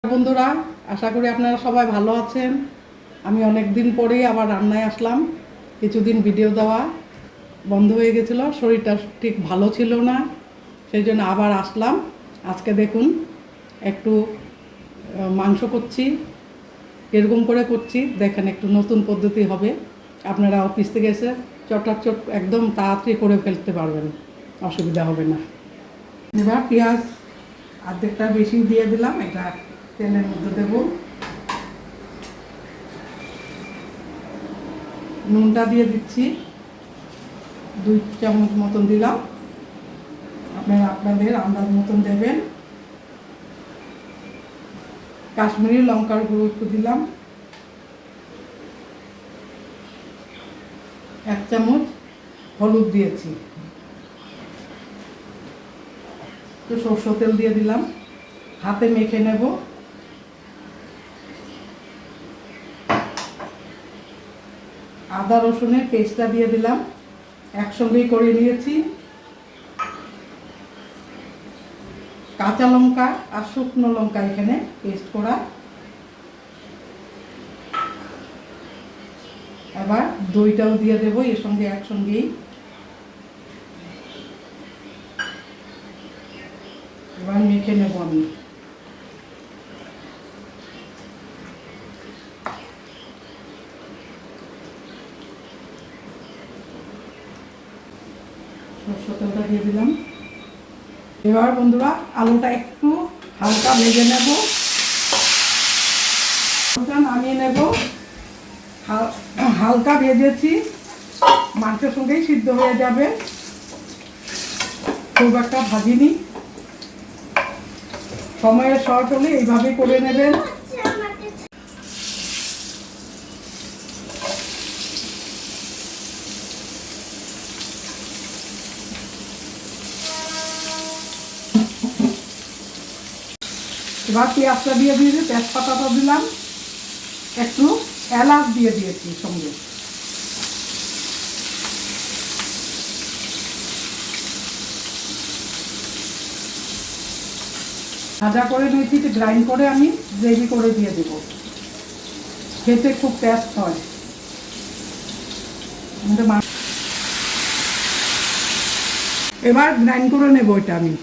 বন্ধুরা, আশা করি আপনারা সবাই ভালো আছেন। আমি অনেক দিন পরেই আবার রান্নায় আসলাম। কিছুদিন ভিডিও দেওয়া বন্ধ হয়ে গেছিল, শরীরটা ঠিক ভালো ছিল না, সেই জন্য আবার আসলাম। আজকে দেখুন একটু মাংস করছি। এরকম করে করছি, দেখেন একটু নতুন পদ্ধতি হবে। আপনারা অফিস থেকে এসে চটাচট একদম তাড়াতাড়ি করে ফেলতে পারবেন, অসুবিধা হবে না। এবার পেঁয়াজ অর্ধেকটা বেশি দিয়ে দিলাম, এটা তেলের মধ্যে দেব। নুনটা দিয়ে দিচ্ছি, 2 চামচ মতন দিলাম, আপনারা আপনাদের আন্দাজ মতন দেবেন। কাশ্মীরি লঙ্কার গুঁড়ো একটু দিলাম, 1 চামচ হলুদ দিয়েছি, একটু সরষের তেল দিয়ে দিলাম, হাতে মেখে নেব। আদা রসুনের পেস্টটা দিয়ে দিলাম, একসঙ্গেই করে নিয়েছি। কাঁচা লঙ্কা আর শুকনো লঙ্কা এখানে পেস্ট করা। এবার দইটাও দিয়ে দেবো এর সঙ্গে একসঙ্গেই। এবার মেখে নেব আমি। সরষের তেলটা দিয়ে দিলাম। এবার বন্ধুরা আলুটা একটু হালকা ভেজে নেব, আলুটা নামিয়ে নেব। হালকা ভেজেছি, মাংসের সঙ্গেই সিদ্ধ হয়ে যাবে, খুব একটা ভাজিনি। সময়ের শর্ট হলে এইভাবে করে নেবেন। এবার পেঁয়াজটা দিয়ে দিয়েছি, তেজপাতাটা দিলাম, একটু এলাচ দিয়ে দিয়েছি সঙ্গে। ভাজা করে নিয়েছি, গ্রাইন্ড করে আমি গ্রেভি করে দিয়ে দেব, খেতে খুব টেস্ট হয়। এবার গ্রাইন্ড করে নেব এটা আমি।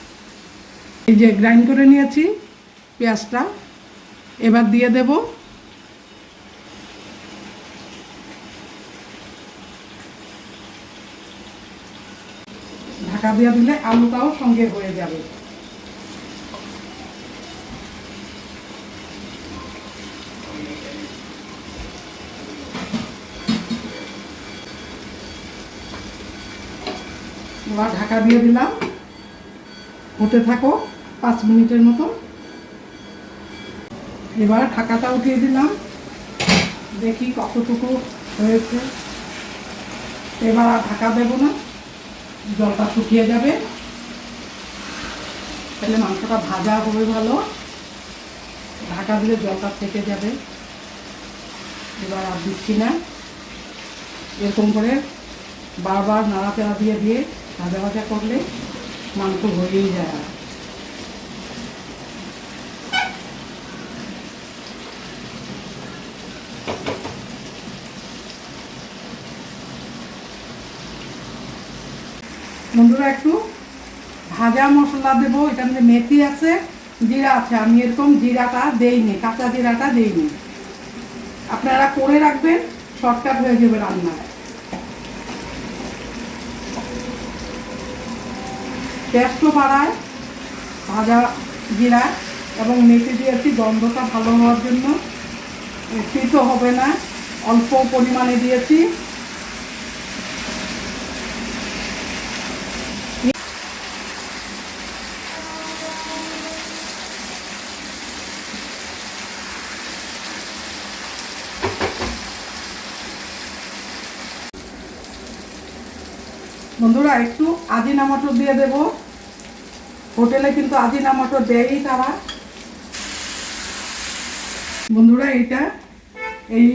এই যে গ্রাইন্ড করে নিয়েছি পেঁয়াজটা, এবার দিয়ে দেব। ঢাকা দিয়ে দিলে আলুটাও সঙ্গে হয়ে যাবে। এবার ঢাকা দিয়ে দিলাম, হতে থাকো 5 মিনিটের মতো। এবার ঢাকাটা উঠিয়ে দিলাম, দেখি কতটুকু হয়েছে। এবার আর ঢাকা দেব না, জলটা শুকিয়ে যাবে, তাহলে মাংসটা ভাজা হবে ভালো। ঢাকা দিলে জলটা থেকে যাবে। এবার আর দিচ্ছি না, এরকম করে বারবার নাড়াচাড়া দিয়ে দিয়ে ভাজা ভাজা করলে মাংস হয়েই যায়। বন্ধুরা একটু ভাজা মশলা দেবো, এখানে মেথি আছে, জিরা আছে। আমি এরকম জিরাটা দেইনি, কাঁচা জিরাটা দেইনি। আপনারা করে রাখবেন, শর্টকাট হয়ে যাবে রান্না। টেস্টও বাড়ায় ভাজা জিরা, এবং মেথি দিয়েছি গন্ধটা ভালো হওয়ার জন্য। তিতো হবে না, অল্প পরিমাণে দিয়েছি। বন্ধুরা একটু আজিনামাটো দিয়ে দেব, হোটেলে কিন্তু আজিনামাটো দেয়ই তারা। বন্ধুরা এটা এই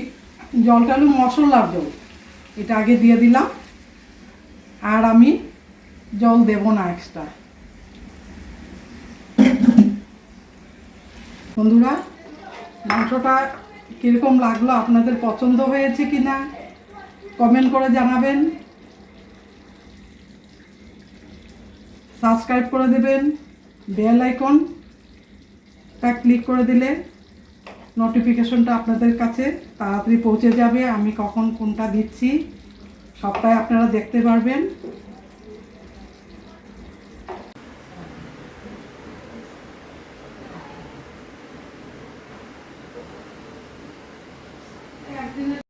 জলটা হলো মশলার জল, এটা আগে দিয়ে দিলাম, আর আমি জল দেব না এক্সট্রা। বন্ধুরা মাংসটা কীরকম লাগলো, আপনাদের পছন্দ হয়েছে কি না কমেন্ট করে জানাবেন। সাবস্ক্রাইব করে দেবেন, বেল আইকনটা ক্লিক করে দিলে নোটিফিকেশনটা আপনাদের কাছে তাড়াতাড়ি পৌঁছে যাবে। আমি কখন কোনটা দিচ্ছি সবটাই আপনারা দেখতে পারবেন।